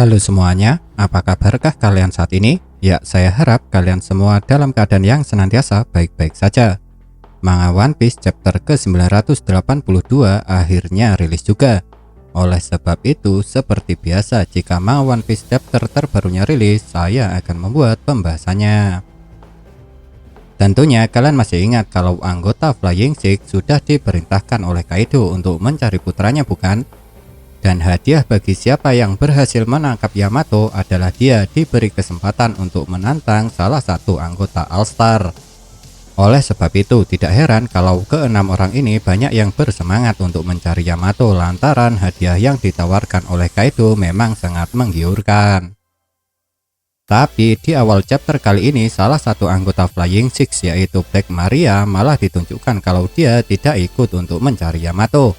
Halo semuanya, apa kabarkah kalian saat ini? Ya, saya harap kalian semua dalam keadaan yang senantiasa baik-baik saja. Manga One Piece chapter ke-982 akhirnya rilis juga. Oleh sebab itu, seperti biasa jika manga One Piece chapter terbarunya rilis, saya akan membuat pembahasannya. Tentunya kalian masih ingat kalau anggota Flying Six sudah diperintahkan oleh Kaido untuk mencari putranya, bukan? Dan hadiah bagi siapa yang berhasil menangkap Yamato adalah dia diberi kesempatan untuk menantang salah satu anggota All Star. Oleh sebab itu, tidak heran kalau keenam orang ini banyak yang bersemangat untuk mencari Yamato lantaran hadiah yang ditawarkan oleh Kaido memang sangat menggiurkan. Tapi di awal chapter kali ini, salah satu anggota Flying Six yaitu Black Maria malah ditunjukkan kalau dia tidak ikut untuk mencari Yamato.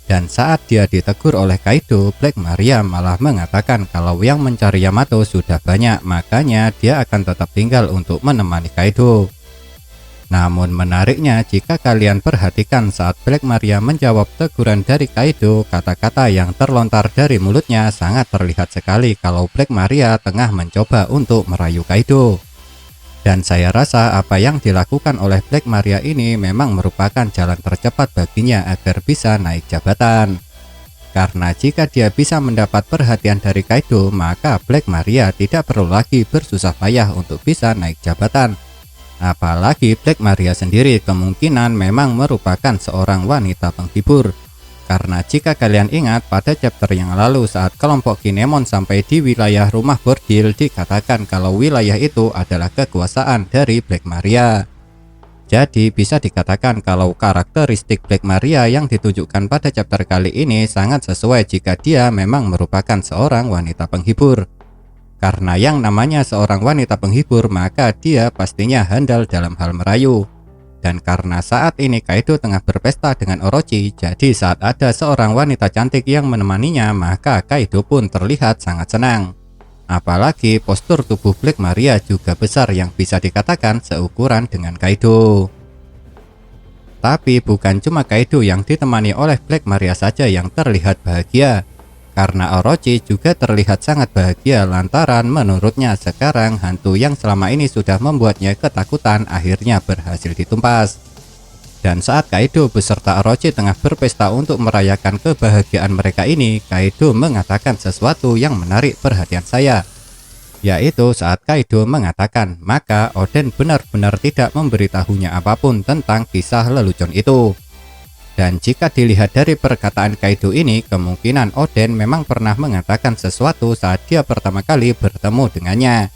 Dan saat dia ditegur oleh Kaido, Black Maria malah mengatakan kalau yang mencari Yamato sudah banyak, makanya dia akan tetap tinggal untuk menemani Kaido. Namun menariknya, jika kalian perhatikan saat Black Maria menjawab teguran dari Kaido, kata-kata yang terlontar dari mulutnya sangat terlihat sekali kalau Black Maria tengah mencoba untuk merayu Kaido. Dan saya rasa apa yang dilakukan oleh Black Maria ini memang merupakan jalan tercepat baginya agar bisa naik jabatan. Karena jika dia bisa mendapat perhatian dari Kaido, maka Black Maria tidak perlu lagi bersusah payah untuk bisa naik jabatan. Apalagi Black Maria sendiri kemungkinan memang merupakan seorang wanita penghibur. Karena jika kalian ingat pada chapter yang lalu saat kelompok Kinemon sampai di wilayah rumah bordil, dikatakan kalau wilayah itu adalah kekuasaan dari Black Maria. Jadi bisa dikatakan kalau karakteristik Black Maria yang ditunjukkan pada chapter kali ini sangat sesuai jika dia memang merupakan seorang wanita penghibur. Karena yang namanya seorang wanita penghibur maka dia pastinya handal dalam hal merayu. Dan karena saat ini Kaido tengah berpesta dengan Orochi, jadi saat ada seorang wanita cantik yang menemaninya, maka Kaido pun terlihat sangat senang. Apalagi postur tubuh Black Maria juga besar yang bisa dikatakan seukuran dengan Kaido. Tapi bukan cuma Kaido yang ditemani oleh Black Maria saja yang terlihat bahagia. Karena Orochi juga terlihat sangat bahagia lantaran menurutnya sekarang hantu yang selama ini sudah membuatnya ketakutan akhirnya berhasil ditumpas. Dan saat Kaido beserta Orochi tengah berpesta untuk merayakan kebahagiaan mereka ini, Kaido mengatakan sesuatu yang menarik perhatian saya. Yaitu saat Kaido mengatakan, maka Oden benar-benar tidak memberitahunya apapun tentang kisah lelucon itu. Dan jika dilihat dari perkataan Kaido ini, kemungkinan Oden memang pernah mengatakan sesuatu saat dia pertama kali bertemu dengannya.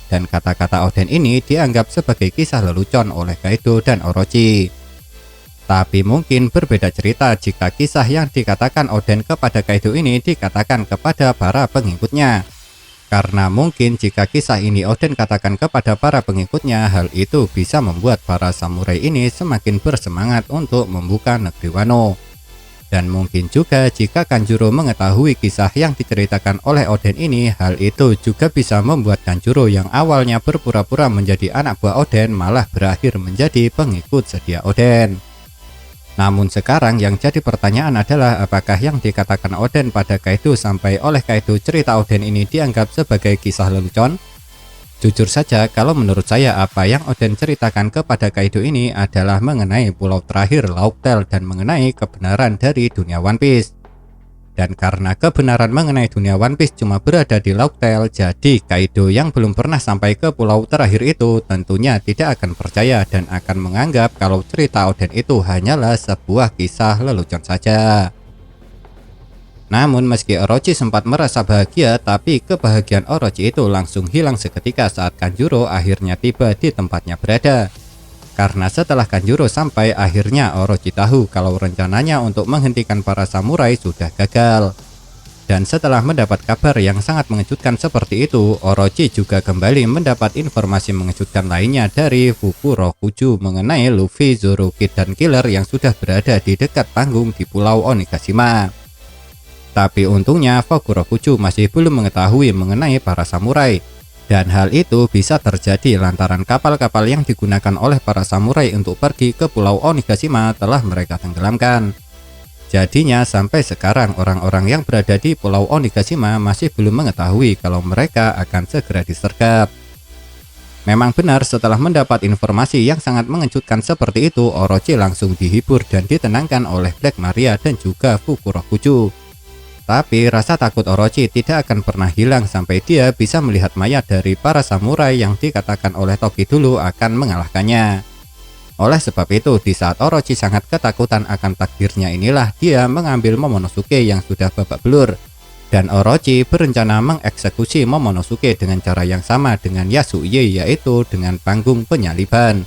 Dan kata-kata Oden ini dianggap sebagai kisah lelucon oleh Kaido dan Orochi. Tapi mungkin berbeda cerita jika kisah yang dikatakan Oden kepada Kaido ini dikatakan kepada para pengikutnya. Karena mungkin jika kisah ini Oden katakan kepada para pengikutnya, hal itu bisa membuat para samurai ini semakin bersemangat untuk membuka negeri Wano. Dan mungkin juga jika Kanjuro mengetahui kisah yang diceritakan oleh Oden ini, hal itu juga bisa membuat Kanjuro yang awalnya berpura-pura menjadi anak buah Oden malah berakhir menjadi pengikut setia Oden. Namun sekarang yang jadi pertanyaan adalah apakah yang dikatakan Oden pada Kaido sampai oleh Kaido cerita Oden ini dianggap sebagai kisah lelucon? Jujur saja kalau menurut saya apa yang Oden ceritakan kepada Kaido ini adalah mengenai pulau terakhir Laughtale dan mengenai kebenaran dari dunia One Piece. Dan karena kebenaran mengenai dunia One Piece cuma berada di Laughtale, jadi Kaido yang belum pernah sampai ke pulau terakhir itu tentunya tidak akan percaya dan akan menganggap kalau cerita Oden itu hanyalah sebuah kisah lelucon saja. Namun meski Orochi sempat merasa bahagia, tapi kebahagiaan Orochi itu langsung hilang seketika saat Kanjuro akhirnya tiba di tempatnya berada. Karena setelah Kanjuro sampai, akhirnya Orochi tahu kalau rencananya untuk menghentikan para samurai sudah gagal. Dan setelah mendapat kabar yang sangat mengejutkan seperti itu, Orochi juga kembali mendapat informasi mengejutkan lainnya dari Fukurokuju mengenai Luffy, Zoro, Kid, dan Killer yang sudah berada di dekat panggung di Pulau Onigashima. Tapi untungnya Fukurokuju masih belum mengetahui mengenai para samurai. Dan hal itu bisa terjadi lantaran kapal-kapal yang digunakan oleh para samurai untuk pergi ke Pulau Onigashima telah mereka tenggelamkan. Jadinya sampai sekarang orang-orang yang berada di Pulau Onigashima masih belum mengetahui kalau mereka akan segera disergap. Memang benar, setelah mendapat informasi yang sangat mengejutkan seperti itu, Orochi langsung dihibur dan ditenangkan oleh Black Maria dan juga Fukurokuju. Tapi rasa takut Orochi tidak akan pernah hilang sampai dia bisa melihat mayat dari para samurai yang dikatakan oleh Toki dulu akan mengalahkannya. Oleh sebab itu, di saat Orochi sangat ketakutan akan takdirnya inilah dia mengambil Momonosuke yang sudah babak belur. Dan Orochi berencana mengeksekusi Momonosuke dengan cara yang sama dengan Yasuie, yaitu dengan panggung penyaliban.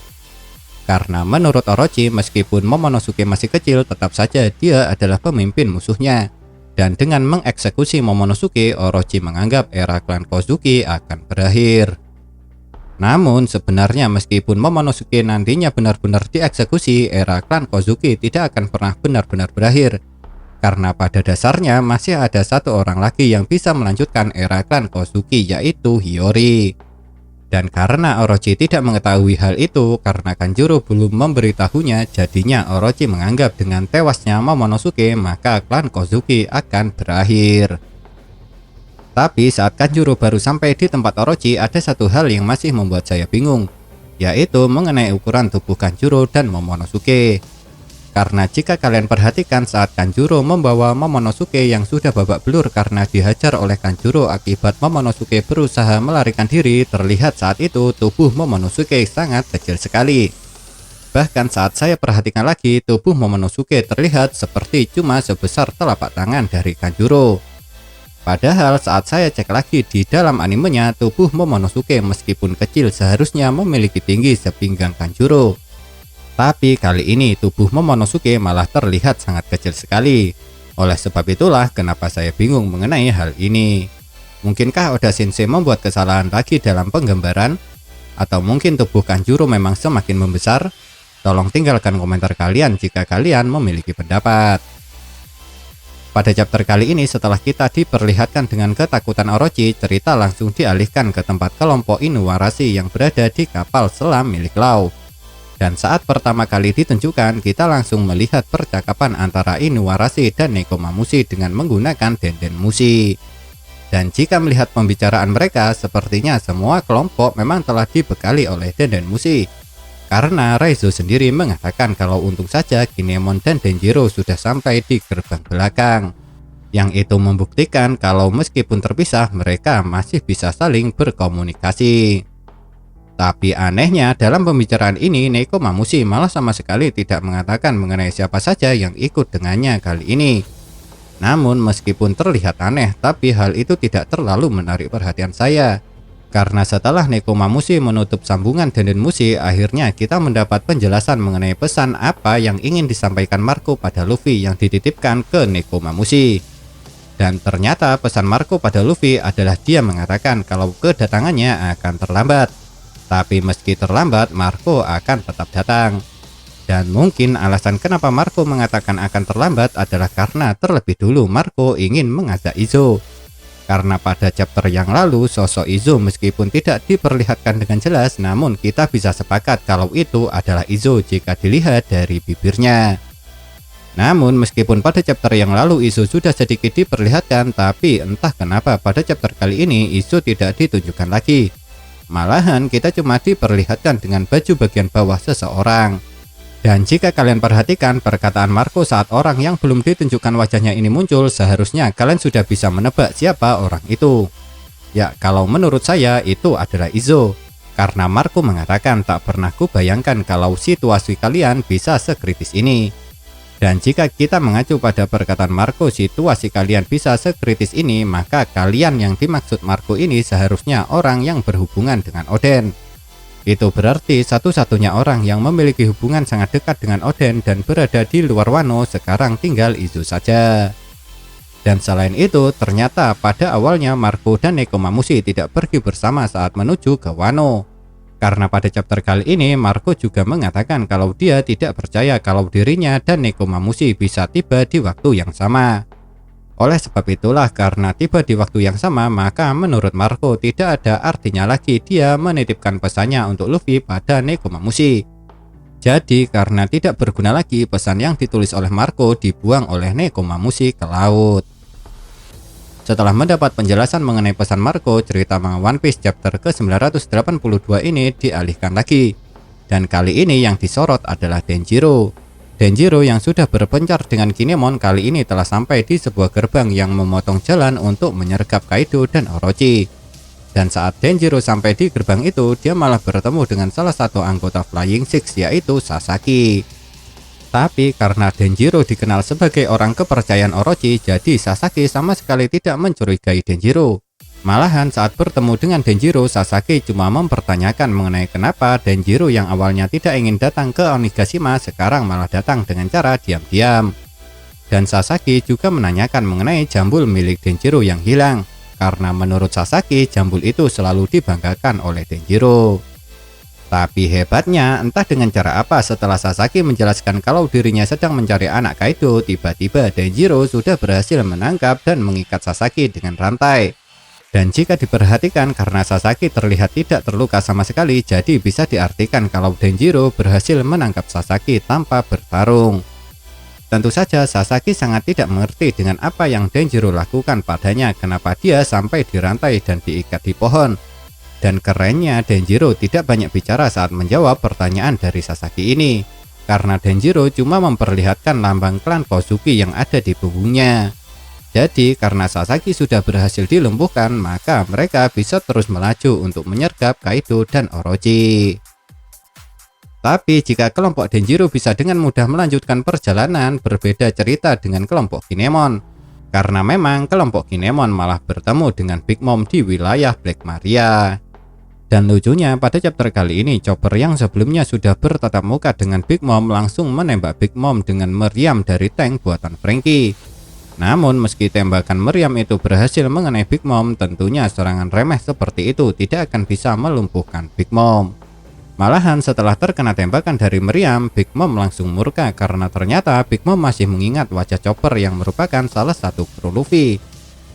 Karena menurut Orochi, meskipun Momonosuke masih kecil, tetap saja dia adalah pemimpin musuhnya. Dan dengan mengeksekusi Momonosuke, Orochi menganggap era klan Kozuki akan berakhir. Namun sebenarnya meskipun Momonosuke nantinya benar-benar dieksekusi, era klan Kozuki tidak akan pernah benar-benar berakhir. Karena pada dasarnya masih ada satu orang lagi yang bisa melanjutkan era klan Kozuki, yaitu Hiyori. Dan karena Orochi tidak mengetahui hal itu, karena Kanjuro belum memberitahunya, jadinya Orochi menganggap dengan tewasnya Momonosuke maka klan Kozuki akan berakhir. Tapi saat Kanjuro baru sampai di tempat Orochi, ada satu hal yang masih membuat saya bingung, yaitu mengenai ukuran tubuh Kanjuro dan Momonosuke. Karena jika kalian perhatikan, saat Kanjuro membawa Momonosuke yang sudah babak belur karena dihajar oleh Kanjuro akibat Momonosuke berusaha melarikan diri, terlihat saat itu tubuh Momonosuke sangat kecil sekali. Bahkan saat saya perhatikan lagi, tubuh Momonosuke terlihat seperti cuma sebesar telapak tangan dari Kanjuro. Padahal saat saya cek lagi di dalam animenya, tubuh Momonosuke meskipun kecil seharusnya memiliki tinggi sepinggang Kanjuro. Tapi kali ini tubuh Momonosuke malah terlihat sangat kecil sekali. Oleh sebab itulah kenapa saya bingung mengenai hal ini. Mungkinkah Oda Sensei membuat kesalahan lagi dalam penggambaran? Atau mungkin tubuh Kanjuro memang semakin membesar? Tolong tinggalkan komentar kalian jika kalian memiliki pendapat. Pada chapter kali ini, setelah kita diperlihatkan dengan ketakutan Orochi, cerita langsung dialihkan ke tempat kelompok Inuarashi yang berada di kapal selam milik Law. Dan saat pertama kali ditunjukkan, kita langsung melihat percakapan antara Inuarashi dan Nekomamushi dengan menggunakan Dendenmushi. Dan jika melihat pembicaraan mereka, sepertinya semua kelompok memang telah dibekali oleh Dendenmushi. Karena Raizo sendiri mengatakan kalau untung saja Kinemon dan Denjiro sudah sampai di gerbang belakang. Yang itu membuktikan kalau meskipun terpisah, mereka masih bisa saling berkomunikasi. Tapi anehnya dalam pembicaraan ini Nekomamushi malah sama sekali tidak mengatakan mengenai siapa saja yang ikut dengannya kali ini. Namun meskipun terlihat aneh, tapi hal itu tidak terlalu menarik perhatian saya. Karena setelah Nekomamushi menutup sambungan Dendenmushi, akhirnya kita mendapat penjelasan mengenai pesan apa yang ingin disampaikan Marco pada Luffy yang dititipkan ke Nekomamushi. Dan ternyata pesan Marco pada Luffy adalah dia mengatakan kalau kedatangannya akan terlambat. Tapi meski terlambat, Marco akan tetap datang. Dan mungkin alasan kenapa Marco mengatakan akan terlambat adalah karena terlebih dulu Marco ingin mengajak Izo. Karena pada chapter yang lalu sosok Izo meskipun tidak diperlihatkan dengan jelas, namun kita bisa sepakat kalau itu adalah Izo jika dilihat dari bibirnya. Namun meskipun pada chapter yang lalu Izo sudah sedikit diperlihatkan, tapi entah kenapa pada chapter kali ini Izo tidak ditunjukkan lagi. Malahan kita cuma diperlihatkan dengan baju bagian bawah seseorang. Dan jika kalian perhatikan perkataan Marco saat orang yang belum ditunjukkan wajahnya ini muncul, seharusnya kalian sudah bisa menebak siapa orang itu. Ya, kalau menurut saya itu adalah Izo. Karena Marco mengatakan tak pernah kubayangkan kalau situasi kalian bisa sekritis ini. Dan jika kita mengacu pada perkataan Marco situasi kalian bisa sekritis ini, maka kalian yang dimaksud Marco ini seharusnya orang yang berhubungan dengan Oden. Itu berarti satu-satunya orang yang memiliki hubungan sangat dekat dengan Oden dan berada di luar Wano sekarang tinggal Izo saja. Dan selain itu, ternyata pada awalnya Marco dan Nekomamushi tidak pergi bersama saat menuju ke Wano. Karena pada chapter kali ini Marco juga mengatakan kalau dia tidak percaya kalau dirinya dan Nekomamushi bisa tiba di waktu yang sama. Oleh sebab itulah, karena tiba di waktu yang sama, maka menurut Marco tidak ada artinya lagi dia menitipkan pesannya untuk Luffy pada Nekomamushi. Jadi karena tidak berguna lagi, pesan yang ditulis oleh Marco dibuang oleh Nekomamushi ke laut. Setelah mendapat penjelasan mengenai pesan Marco, cerita manga One Piece chapter ke-982 ini dialihkan lagi. Dan kali ini yang disorot adalah Denjiro. Denjiro yang sudah berpencar dengan Kinemon kali ini telah sampai di sebuah gerbang yang memotong jalan untuk menyergap Kaido dan Orochi. Dan saat Denjiro sampai di gerbang itu, dia malah bertemu dengan salah satu anggota Flying Six, yaitu Sasaki. Tapi karena Denjiro dikenal sebagai orang kepercayaan Orochi, jadi Sasaki sama sekali tidak mencurigai Denjiro. Malahan saat bertemu dengan Denjiro, Sasaki cuma mempertanyakan mengenai kenapa Denjiro yang awalnya tidak ingin datang ke Onigashima sekarang malah datang dengan cara diam-diam. Dan Sasaki juga menanyakan mengenai jambul milik Denjiro yang hilang, karena menurut Sasaki jambul itu selalu dibanggakan oleh Denjiro. Tapi hebatnya, entah dengan cara apa setelah Sasaki menjelaskan kalau dirinya sedang mencari anak Kaido, tiba-tiba Denjiro sudah berhasil menangkap dan mengikat Sasaki dengan rantai. Dan jika diperhatikan, karena Sasaki terlihat tidak terluka sama sekali, jadi bisa diartikan kalau Denjiro berhasil menangkap Sasaki tanpa bertarung. Tentu saja Sasaki sangat tidak mengerti dengan apa yang Denjiro lakukan padanya, kenapa dia sampai dirantai dan diikat di pohon. Dan kerennya, Denjiro tidak banyak bicara saat menjawab pertanyaan dari Sasaki ini, karena Denjiro cuma memperlihatkan lambang klan Kozuki yang ada di punggungnya. Jadi karena Sasaki sudah berhasil dilumpuhkan, maka mereka bisa terus melaju untuk menyergap Kaido dan Orochi. Tapi jika kelompok Denjiro bisa dengan mudah melanjutkan perjalanan, berbeda cerita dengan kelompok Kinemon. Karena memang kelompok Kinemon malah bertemu dengan Big Mom di wilayah Black Maria. Dan lucunya pada chapter kali ini, Chopper yang sebelumnya sudah bertatap muka dengan Big Mom langsung menembak Big Mom dengan meriam dari tank buatan Franky. Namun meski tembakan meriam itu berhasil mengenai Big Mom, tentunya serangan remeh seperti itu tidak akan bisa melumpuhkan Big Mom. Malahan setelah terkena tembakan dari meriam, Big Mom langsung murka karena ternyata Big Mom masih mengingat wajah Chopper yang merupakan salah satu kru Luffy.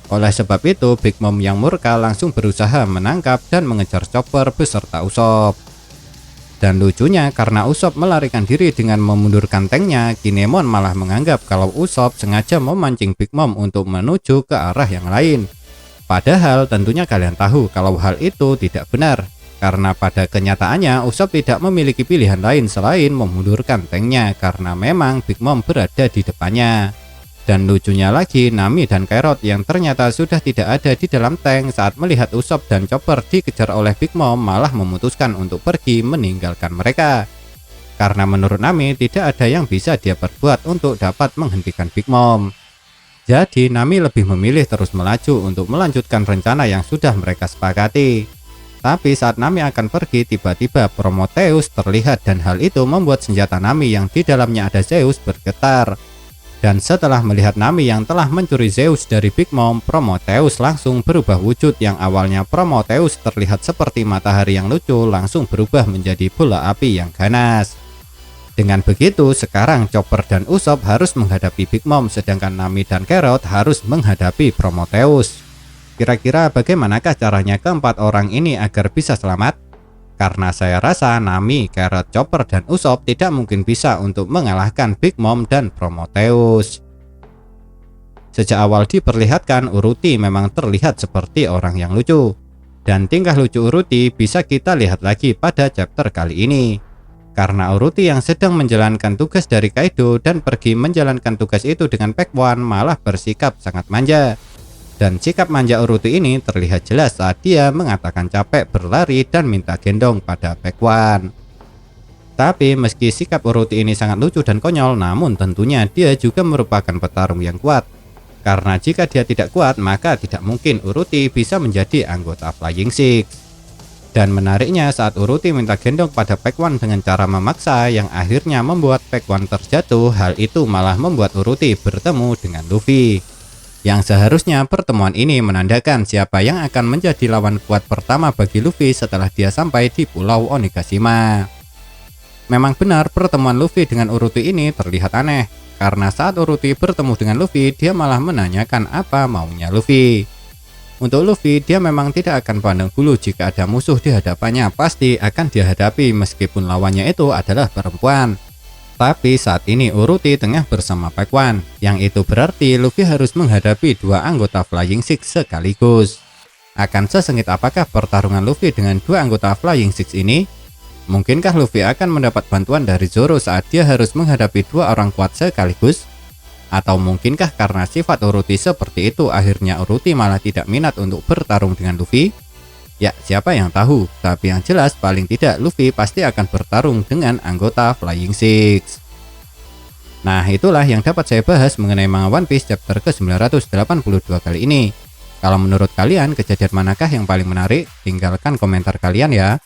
Oleh sebab itu, Big Mom yang murka langsung berusaha menangkap dan mengejar Chopper beserta Usopp. Dan lucunya, karena Usopp melarikan diri dengan memundurkan tanknya, Kinemon malah menganggap kalau Usopp sengaja memancing Big Mom untuk menuju ke arah yang lain. Padahal tentunya kalian tahu kalau hal itu tidak benar, karena pada kenyataannya Usopp tidak memiliki pilihan lain selain memundurkan tanknya karena memang Big Mom berada di depannya. Dan lucunya lagi, Nami dan Carrot yang ternyata sudah tidak ada di dalam tank saat melihat Usopp dan Chopper dikejar oleh Big Mom malah memutuskan untuk pergi meninggalkan mereka. Karena menurut Nami tidak ada yang bisa dia perbuat untuk dapat menghentikan Big Mom. Jadi Nami lebih memilih terus melaju untuk melanjutkan rencana yang sudah mereka sepakati. Tapi saat Nami akan pergi, tiba-tiba Prometheus terlihat dan hal itu membuat senjata Nami yang di dalamnya ada Zeus bergetar. Dan setelah melihat Nami yang telah mencuri Zeus dari Big Mom, Prometheus langsung berubah wujud yang awalnya Prometheus terlihat seperti matahari yang lucu langsung berubah menjadi bola api yang ganas. Dengan begitu, sekarang Chopper dan Usopp harus menghadapi Big Mom sedangkan Nami dan Carrot harus menghadapi Prometheus. Kira-kira bagaimanakah caranya keempat orang ini agar bisa selamat? Karena saya rasa Nami, Carrot, Chopper, dan Usopp tidak mungkin bisa untuk mengalahkan Big Mom dan Prometheus. Sejak awal diperlihatkan, Uruti memang terlihat seperti orang yang lucu. Dan tingkah lucu Uruti bisa kita lihat lagi pada chapter kali ini. Karena Uruti yang sedang menjalankan tugas dari Kaido dan pergi menjalankan tugas itu dengan Pac-One malah bersikap sangat manja. Dan sikap manja Uruti ini terlihat jelas saat dia mengatakan capek berlari dan minta gendong pada Pac-One. Tapi meski sikap Uruti ini sangat lucu dan konyol, namun tentunya dia juga merupakan petarung yang kuat. Karena jika dia tidak kuat, maka tidak mungkin Uruti bisa menjadi anggota Flying Six. Dan menariknya saat Uruti minta gendong pada Pac-One dengan cara memaksa yang akhirnya membuat Pac-One terjatuh, hal itu malah membuat Uruti bertemu dengan Luffy. Yang seharusnya pertemuan ini menandakan siapa yang akan menjadi lawan kuat pertama bagi Luffy setelah dia sampai di Pulau Onigashima. Memang benar pertemuan Luffy dengan Uruti ini terlihat aneh, karena saat Uruti bertemu dengan Luffy, dia malah menanyakan apa maunya Luffy. Untuk Luffy, dia memang tidak akan pandang bulu jika ada musuh di hadapannya, pasti akan dihadapi meskipun lawannya itu adalah perempuan. Tapi saat ini Uruti tengah bersama Pac-Man, yang itu berarti Luffy harus menghadapi dua anggota Flying Six sekaligus. Akan sesengit apakah pertarungan Luffy dengan dua anggota Flying Six ini? Mungkinkah Luffy akan mendapat bantuan dari Zoro saat dia harus menghadapi dua orang kuat sekaligus? Atau mungkinkah karena sifat Uruti seperti itu akhirnya Uruti malah tidak minat untuk bertarung dengan Luffy? Ya, siapa yang tahu, tapi yang jelas paling tidak Luffy pasti akan bertarung dengan anggota Flying Six. Nah, itulah yang dapat saya bahas mengenai manga One Piece chapter ke-982 kali ini. Kalau menurut kalian kejadian manakah yang paling menarik? Tinggalkan komentar kalian ya.